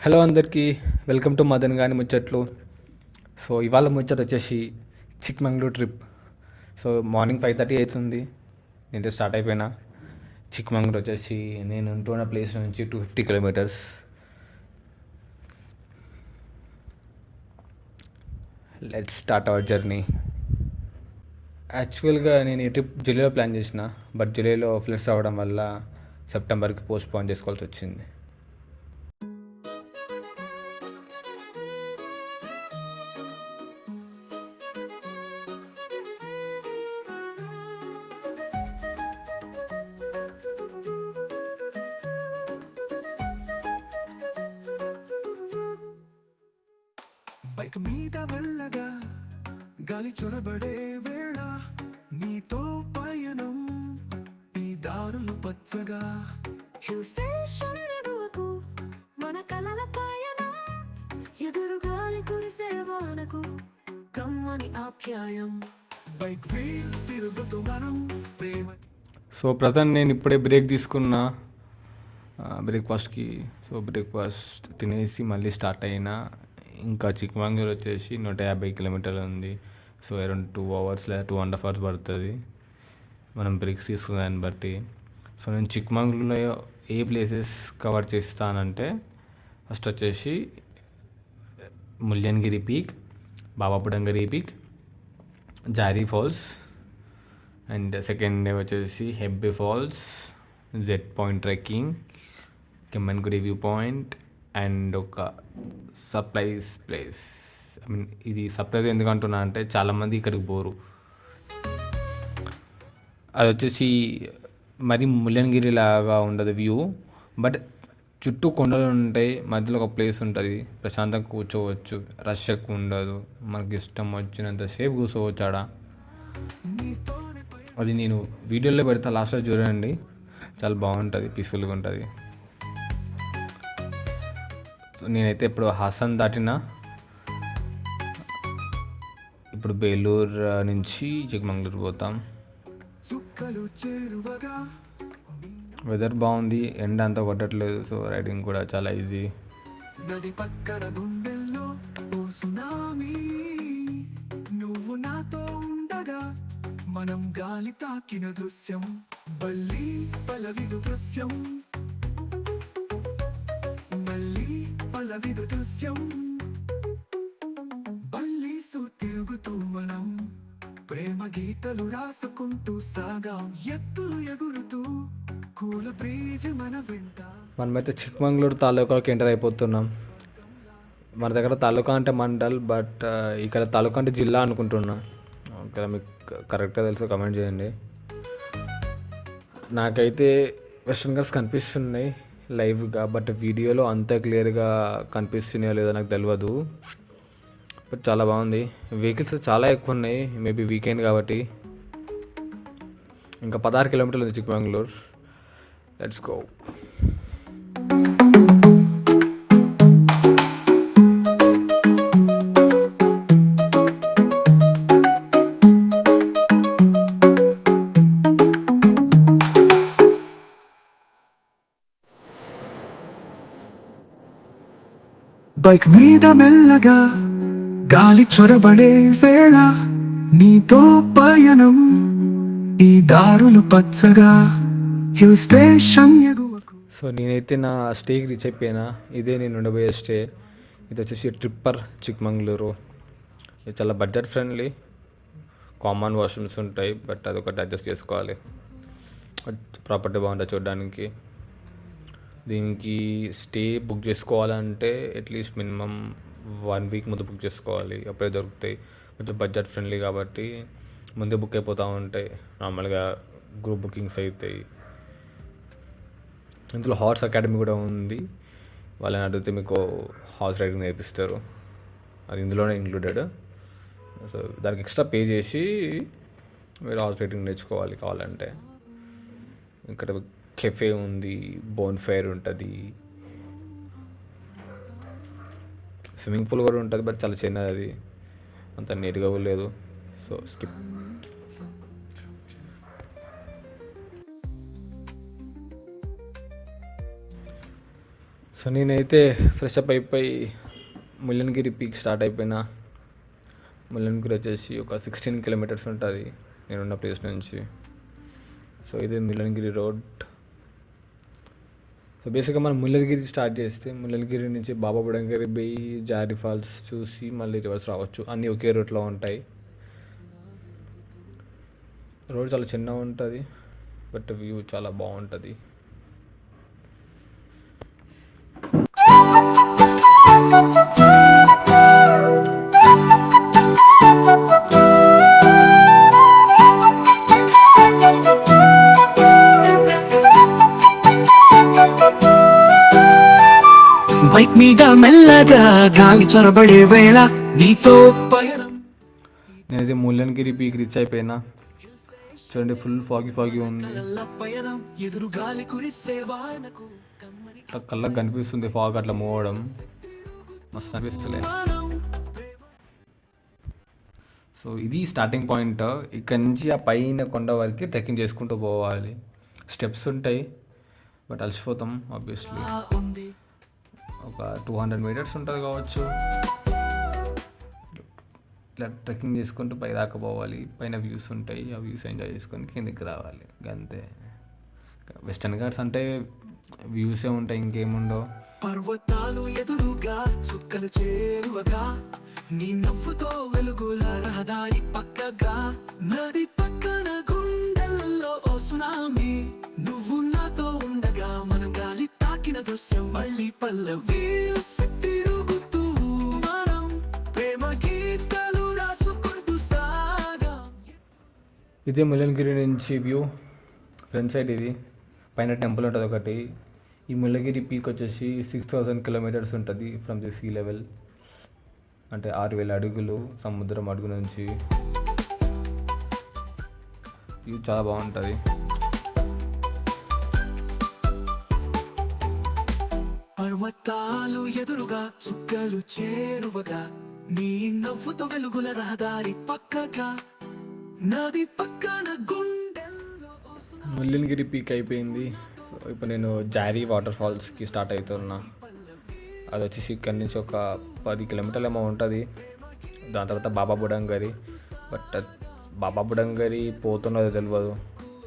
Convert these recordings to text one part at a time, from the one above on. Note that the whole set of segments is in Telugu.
హలో అందరికీ, వెల్కమ్ టు మదన్ గాని ముచ్చట్లు. సో ఇవాళ ముచ్చట వచ్చేసి చిక్మంగళూరు ట్రిప్. సో మార్నింగ్ 5:30 అవుతుంది, నేను స్టార్ట్ అయిపోయినా. చిక్మంగళూరు వచ్చేసి నేను ఉంటున్న ప్లేస్ నుంచి 250 kilometres. Let's start our journey. యాక్చువల్గా నేను ఈ ట్రిప్ జూలైలో ప్లాన్ చేసిన, బట్ జూలైలో ఫ్లడ్స్ అవ్వడం వల్ల సెప్టెంబర్కి పోస్ట్పోన్ చేసుకోవాల్సి వచ్చింది. బైక్ మీద వెళ్ళగా గాలి చొరబడే వేళ నీతో పయనం, ఈ దారులు పచ్చగా హిల్ స్టేషన్ ఎగువకు మన కలల పయనం, ఎదురు గాలి కురిసే వానకు కమ్మని ఆప్యాయం. బైక్ వీల్స్ తిరుగుతూ మనం ప్రేమ. సో ప్రజెంట్ నేను ఇప్పుడే బ్రేక్ తీసుకున్నా బ్రేక్ఫాస్ట్కి. సో బ్రేక్ఫాస్ట్ తినేసి మళ్ళీ స్టార్ట్ అయినా. ఇంకా చిక్మంగళూరు వచ్చేసి 150 కిలోమీటర్లు ఉంది. సో అరౌండ్ 2 అవర్స్ లేదా 2.5 అవర్స్ పడుతుంది మనం బ్రేక్స్ తీసుకున్న దాన్ని బట్టి. సో నేను చిక్మంగళూరులో ఏ ప్లేసెస్ కవర్ చేస్తానంటే, ఫస్ట్ వచ్చేసి Mullayanagiri peak, Bababudangiri peak, Jhari falls, and second day వచ్చేసి Hebbe falls, Z point trekking, Kemmangundi view point, and ఒక సర్ప్రైజ్ ప్లేస్. ఐ మీన్ ఇది సర్ప్రైజ్ ఎందుకు అంటున్నా అంటే, చాలామంది ఇక్కడికి పోరు. అది వచ్చేసి మరి ముల్యన్గిరి లాగా ఉండదు వ్యూ, బట్ చుట్టూ కొండలు ఉంటాయి, మధ్యలో ఒక ప్లేస్ ఉంటుంది, ప్రశాంతంగా కూర్చోవచ్చు, రష్ ఎక్కువ ఉండదు, మనకి ఇష్టం వచ్చినంతసేపు కూర్చోవచ్చు ఆడ. అది నేను వీడియోలో పెడతా, లాస్ట్లో చూడండి, చాలా బాగుంటుంది, పీస్ఫుల్గా ఉంటుంది. నేనైతే ఇప్పుడు హాసన్ దాటినా, ఇప్పుడు బేలూరు నుంచి చిక్మంగళూరు పోతాం. చుక్కలు చేరువగా వెదర్ బాగుంది, ఎండ అంతా కొట్టట్లేదు, సో రైడింగ్ కూడా చాలా ఈజీ. నది పక్కన గుండెల్లో ఓ సునామీ, నువ్వు నాతో ఉండగా మనం గాలి తాకిన దృశ్యం, బల్లి పలవిదు దృశ్యం, మళ్ళీ పలవిదు దృశ్యం, బల్లీసు తిరుగుతూ మనం ప్రేమ గీతలు రాసుకుంటూ సాగాం, ఎత్తులు ఎగురుతూ కూల బ్రీజ్ మన వెంట. మనమైతే చిక్మంగళూరు తాలూకాకి ఎంటర్ అయిపోతున్నాం. మన దగ్గర తాలూకా అంటే మండల్, బట్ ఇక్కడ తాలూకా అంటే జిల్లా అనుకుంటున్నా. ఓకే, మీకు కరెక్ట్గా తెలుసు కమెంట్ చేయండి. నాకైతే వెస్ట్రన్ ఘాట్స్ కనిపిస్తున్నాయి లైవ్గా, బట్ వీడియోలో అంత క్లియర్గా కనిపిస్తున్నాయో లేదో నాకు తెలియదు. బట్ చాలా బాగుంది, వెహికల్స్ చాలా ఎక్కువ ఉన్నాయి, మేబీ వీకెండ్ కాబట్టి. ఇంకా 16 కిలోమీటర్లు ఉంది చిక్మంగళూరు. Let's go. బైక్ మీద మెల్లగా గాలి చొరబడే వేళ నీతో పయనం, ఈ దారులు పచ్చగా హిల్ స్టేషన్ ఎగువకు. సో నేనైతే నా స్టేకి రీచ్ అయిపోయినా. ఇదే నేను ఉండబోయే స్టే. ఇది వచ్చేసి ట్రిప్పర్ చిక్మంగళూరు. ఇది చాలా బడ్జెట్ ఫ్రెండ్లీ, కామన్ వాష్రూమ్స్ ఉంటాయి, బట్ అదొకటి అడ్జస్ట్ చేసుకోవాలి. ప్రాపర్టీ బాగుంటుంది చూడడానికి. దీనికి స్టే బుక్ చేసుకోవాలంటే అట్లీస్ట్ మినిమం 1 వీక్ ముందు బుక్ చేసుకోవాలి, అప్పుడే దొరుకుతాయి. కొంచెం బడ్జెట్ ఫ్రెండ్లీ కాబట్టి ముందే బుక్ అయిపోతూ ఉంటాయి. నార్మల్గా గ్రూప్ బుకింగ్స్ అవుతాయి. ఇందులో హార్స్ అకాడమీ కూడా ఉంది, వాళ్ళని అడిగితే మీకు హార్స్ రైడింగ్ నేర్పిస్తారు, అది ఇందులోనే ఇంక్లూడెడ్. సో దానికి ఎక్స్ట్రా పే చేసి మీరు హార్స్ రైడింగ్ నేర్చుకోవాలి కావాలంటే. ఇక్కడ కెఫే ఉంది, బోన్ ఫైర్ ఉంటుంది, స్విమ్మింగ్ పూల్ కూడా ఉంటుంది, బట్ చాలా చిన్నది, అది అంత నీట్గా లేదు, సో స్కిప్. సో నేనైతే ఫ్రెష్ అప్ అయిపోయి ముల్లనగిరి పీక్ స్టార్ట్ అయిపోయినా. ముల్లనగిరి వచ్చేసి ఒక 16 కిలోమీటర్స్ ఉంటుంది నేనున్న ప్లేస్ నుంచి. సో ఇదే ముల్లనగిరి రోడ్. సో బేసిక్గా మనం ముల్లనగిరి స్టార్ట్ చేస్తే ముల్లనగిరి నుంచి బాబా బుడంగిరి బెయ్యి జారీ ఫాల్స్ చూసి మళ్ళీ రివర్స్ రావచ్చు. అన్నీ ఒకే రూట్లో ఉంటాయి. రోడ్ చాలా చిన్నగా ఉంటుంది బట్ వ్యూ చాలా బాగుంటుంది. బైక్ మీద మెల్లగా గాలి చొరబడే వేళ నీతో పయనం. నేనైతే ముల్లనగిరి పీక్ రీచ్ అయిపోయినా. చూడండి ఫుల్ ఫాగి ఉంది. కలల పయనం ఎదురు గాలి కురిసే వానకు కమ్మని అట్లా కళ్ళకి కనిపిస్తుంది ఫాగ్ అట్లా మూవ్ అవడం. మస్తు కనిపిస్తలే. గానం. సో ఇది స్టార్టింగ్ పాయింట్. ఇక్కడ నుంచి ఆ పైన కొండ వరకు ట్రెక్కింగ్ చేసుకుంటూ పోవాలి. స్టెప్స్ ఉంటాయి బట్ అలసిపోతాం ఆబ్వియస్లీ. ఉంది ఒక 200 మీటర్స్ ఉంటుంది కావచ్చు. ఇట్లా ట్రెక్కింగ్ చేసుకుంటూ పై దాకా పోవాలి. పైన వ్యూస్ ఉంటాయి, ఆ వ్యూస్ ఎంజాయ్ చేసుకొని కిందికి రావాలి అంతే. వెస్టర్న్ ఘాట్స్ అంటే వ్యూసే ఉంటాయి, ఇంకేముండవు. పర్వతాలు ఎదురుగా చుక్కలు చేరువగా నీ నవ్వుతో వెలుగుల రహదారి పక్కగా నది పక్కన గుండెల్లో ఓ సునామీ నువ్వు నాతో ఉండగా మనం గాలి తాకిన దృశ్యం మళ్ళీ పల్లవి తిరుగుతూ మనం ప్రేమ గీతాలు రాసుకుంటూ సాగా. ఇదే ముల్లనగిరి నుంచి వ్యూ. ఫ్రంట్ సైడ్ ఇది. పైన టెంపుల్ ఉంటుంది ఒకటి. ఈ ముల్లగిరి పీక్ వచ్చేసి 6000 కిలోమీటర్స్ ఉంటుంది ఫ్రమ్ ది సీ లెవెల్. అంటే 6000 అడుగులు సముద్రం అడుగు నుంచి. వ్యూ చాలా బాగుంటుంది. పర్వతాలు ఎదురుగా చుక్కలు చేరువగా నీ నవ్వుతో వెలుగుల రహదారి పక్కగా నది పక్కన గుండెల్లో ఓ సునామీ. ముల్లనగిరి పీక్ అయిపోయింది. ఇప్పుడు నేను జారీ వాటర్ ఫాల్స్కి స్టార్ట్ అవుతున్నా. అది వచ్చేసి ఇక్కడ నుంచి ఒక 10 కిలోమీటర్లు ఏమో ఉంటుంది. దాని తర్వాత బాబా బుడంగరి. బట్ బాబా బుడంగరి పోతున్నది తెలియదు.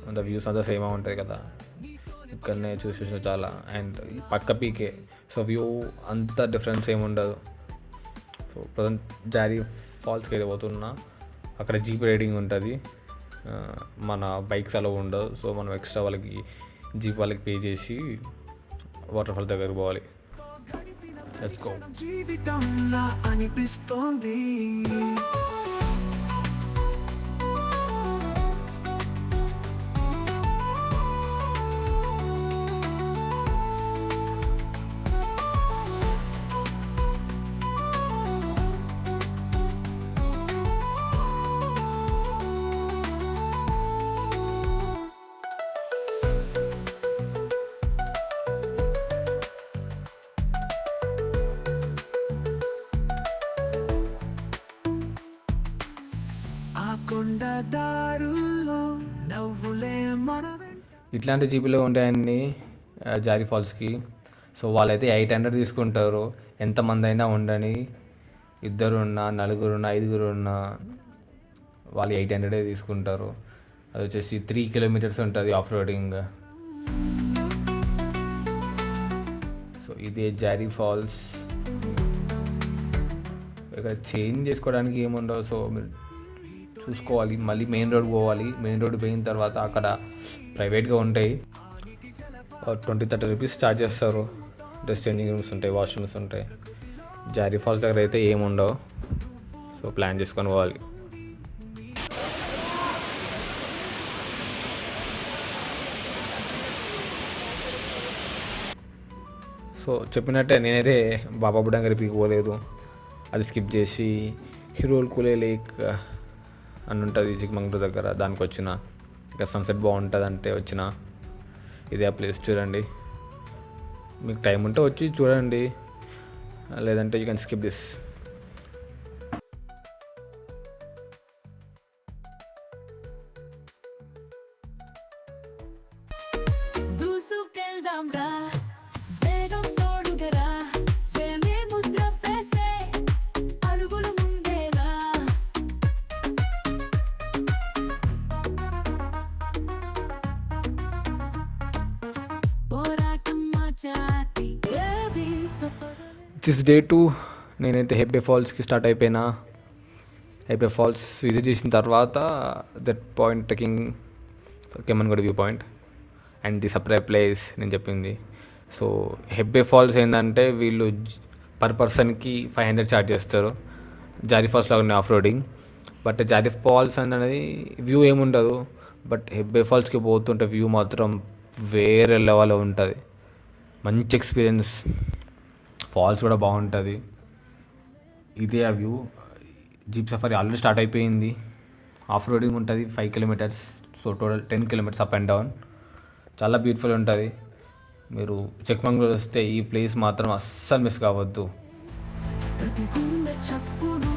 అంత వ్యూస్ అంతా సేమ్ ఉంటుంది కదా. ఇక్కడనే చూసి చాలా. అండ్ ఈ పక్క పీకే. సో వ్యూ అంత డిఫరెన్స్ ఏమి ఉండదు. సో ప్రజెంట్ జారీ ఫాల్స్కి అయితే పోతున్నా. అక్కడ జీప్ రైడింగ్ ఉంటుంది. మన బైక్స్ అలా ఉండదు. సో మనం ఎక్స్ట్రా వాళ్ళకి జీప్ వాళ్ళకి పే చేసి వాటర్ ఫాల్ దగ్గరికి పోవాలి. Let's go. జీవితంలా అనిపిస్తోంది ఆ కొండ దారుల్లో నవ్వులే మన వెంట. ఇట్లాంటి జీపులు ఉంటాయండి జారీ ఫాల్స్కి. సో వాళ్ళైతే 800 తీసుకుంటారు. ఎంతమంది అయినా ఉండని, 2 ఉన్నా, 4 ఉన్నా, 5 ఉన్నా వాళ్ళు 800 తీసుకుంటారు. అది వచ్చేసి 3 కిలోమీటర్స్ ఉంటుంది ఆఫ్ రోడింగ్. సో ఇదే జారీ ఫాల్స్. ఇక చేంజ్ చేసుకోవడానికి ఏముండవు. సో మీరు చూసుకోవాలి. మళ్ళీ మెయిన్ రోడ్ పోవాలి. మెయిన్ రోడ్ పోయిన తర్వాత అక్కడ ప్రైవేట్గా ఉంటాయి. 20-30 రూపీస్ ఛార్జ్ చేస్తారు. డ్రెస్ చేంజింగ్ రూమ్స్ ఉంటాయి, వాష్రూమ్స్ ఉంటాయి. జారీ ఫాల్స్ దగ్గర అయితే ఏముండవు. సో ప్లాన్ చేసుకొని పోవాలి. సో చెప్పినట్టే నేనైతే బాబా బుడంగరి పీక్ పోలేదు. అది స్కిప్ చేసి హిరోల్ కులే లేక్ అని ఉంటుంది చిక్మంగళూరు దగ్గర. దానికి వచ్చిన. ఇంకా సన్సెట్ బాగుంటుంది అంటే వచ్చిన. ఇదే ఆ ప్లేస్. చూడండి, మీకు టైం ఉంటే వచ్చి చూడండి, లేదంటే యూ కెన్ స్కిప్ దిస్. దూసుకెళ్దాం రా వేగం తోడుగా జాతి ఏవి దిస్ డే 2 నేనైతే హెబ్బే ఫాల్స్కి స్టార్ట్ అయిపోయినా. హెబ్బే ఫాల్స్ విజిట్ చేసిన తర్వాత that point trekking Kemmangundi view point and the separate place నేను చెప్పింది. సో హెబ్బే ఫాల్స్ ఏంటంటే వీళ్ళు పర్ పర్సన్కి 500 ఛార్జ్ చేస్తారు. జారీ ఫాల్స్ లాగా ఆఫ్ రోడింగ్. బట్ జారీ ఫాల్స్ అనేది వ్యూ ఏముండదు. బట్ హెబ్బే ఫాల్స్కి పోతుంటే వ్యూ మాత్రం వేరే లెవెల్లో ఉంటుంది. మంచి ఎక్స్పీరియన్స్. ఫాల్స్ కూడా బాగుంటుంది. ఇదే ఆ view. Jeep safari already start అయిపోయింది. ఆఫ్ రోడింగ్ ఉంటుంది 5 kilometres. So total 10 kilometres up and down. చాలా బ్యూటిఫుల్ ఉంటుంది. మీరు చిక్మంగళూరు వస్తే ఈ ప్లేస్ మాత్రం అస్సలు మిస్ కావద్దు. ప్రతి గుండె చప్పుడు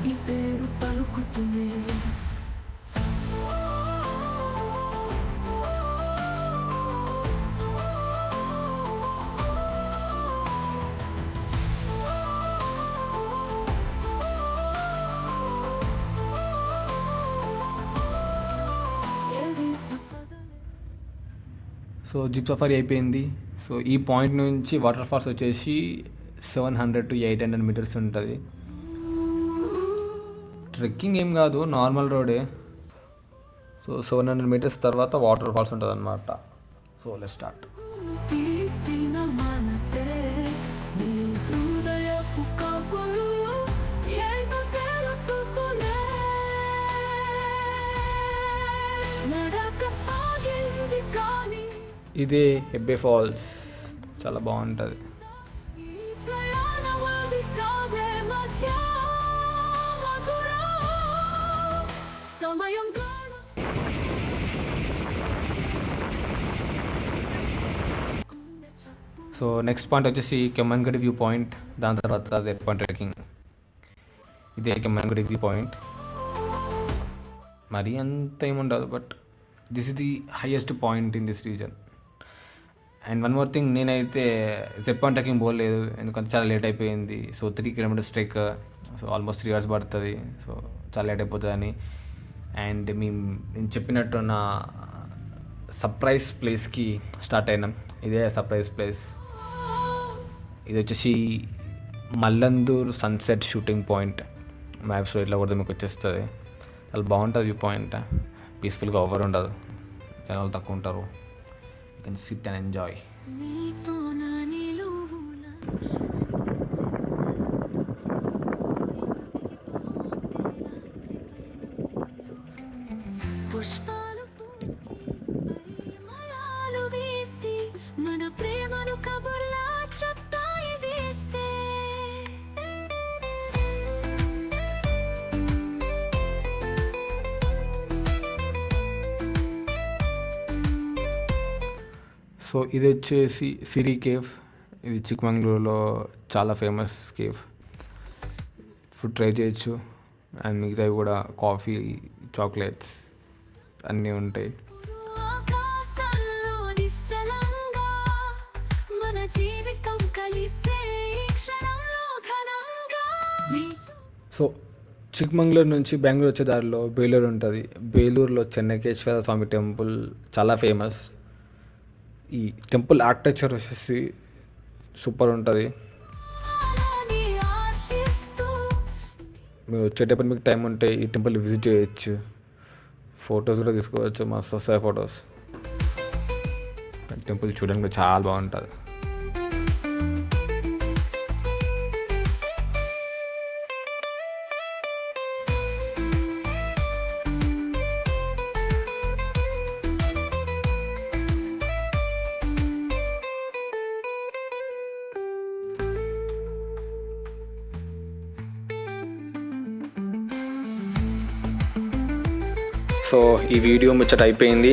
నీ పేరు పలుకుతుంది. సో జిప్ సఫారీ అయిపోయింది. సో ఈ పాయింట్ నుంచి వాటర్ ఫాల్స్ వచ్చేసి 700 to 800 మీటర్స్ ఉంటుంది. ట్రెక్కింగ్ ఏం కాదు, నార్మల్ రోడే. సో 700 మీటర్స్ తర్వాత వాటర్ ఫాల్స్ ఉంటుంది అనమాట. So let's start. తీసిన మనసే నీ హృదయపు కబురు ఏంటో తెలుసుకునే నడక సాగింది కానీ ఇదే హెబ్బే ఫాల్స్. చాలా బాగుంటుంది. ఈ ప్రయాణమది కాదే మధ్య మధురం సమయం కాదు. సో నెక్స్ట్ పాయింట్ వచ్చేసి కెమ్మన్గడి వ్యూ పాయింట్. దాని తర్వాత జెడ్ పాయింట్ ట్రెక్కింగ్. ఇదే కెమ్మన్గడి వ్యూ పాయింట్. మరీ అంత ఏముండదు, but this is the highest point in this reason. And one more thing, నేనైతే జెడ్ పాయింట్ ట్రెక్కింగ్ పోలేదు ఎందుకంటే చాలా లేట్ అయిపోయింది. So 3 kilometres trek. So almost 3 hours పడుతుంది. సో చాలా లేట్ అయిపోతుందని. అండ్ నేను చెప్పినట్టు నా సర్ప్రైజ్ ప్లేస్కి స్టార్ట్ అయినాం. ఇదే సర్ప్రైజ్ ప్లేస్. ఇది వచ్చేసి మల్లందూర్ సన్సెట్ షూటింగ్ పాయింట్. మ్యాప్స్లో ఇట్లా కూడా మీకు వచ్చేస్తుంది. చాలా బాగుంటుంది వ్యూ పాయింట్. పీస్ఫుల్గా ఎవరు ఉండదు, జనాలు తక్కువ ఉంటారు. You can SIT and enjoy. నీతో నా నిలువున పుష్పాలు పూసి పరిమళాలు వీసి మన ప్రేమను కబుర్లా చెప్తాయి వేస్తే సో ఇది వచ్చేసి సిరి కేవ్. ఇది చిక్మంగళూరులో చాలా ఫేమస్ కేవ్. ఫుడ్ ట్రై చేయొచ్చు. అండ్ మిగతావి కూడా కాఫీ, చాక్లెట్స్ అన్నీ ఉంటాయి. ఆకాశంలో నిశ్చలంగా మన జీవితం కలిసే ఈ క్షణంలో ఘనంగా సో చిక్మంగళూరు నుంచి బెంగళూరు వచ్చే దారిలో బేలూరు ఉంటుంది. బేలూరులో చెన్నకేశ్వర స్వామి టెంపుల్ చాలా ఫేమస్. ఈ టెంపుల్ ఆర్కిటెక్చర్ వచ్చేసి సూపర్ ఉంటుంది. నీ ఆశిస్తూ మీరు వచ్చేటప్పుడు మీకు టైం ఉంటే ఈ టెంపుల్ విజిట్ చేయొచ్చు. ఫొటోస్ కూడా తీసుకోవచ్చు, మస్తు వస్తాయి ఫొటోస్. టెంపుల్ చూడడానికి కూడా చాలా బాగుంటుంది. సో ఈ వీడియో ముచ్చట అయిపోయింది.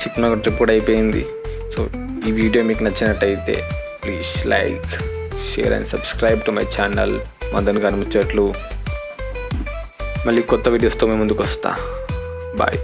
చిక్మంగళూరు ట్రిప్ కూడా అయిపోయింది. సో ఈ వీడియో మీకు నచ్చినట్టయితే please like, share and subscribe to my channel Madan గారి ముచ్చట్లు. మళ్ళీ కొత్త వీడియోస్తో మేము ముందుకు వస్తా. బాయ్.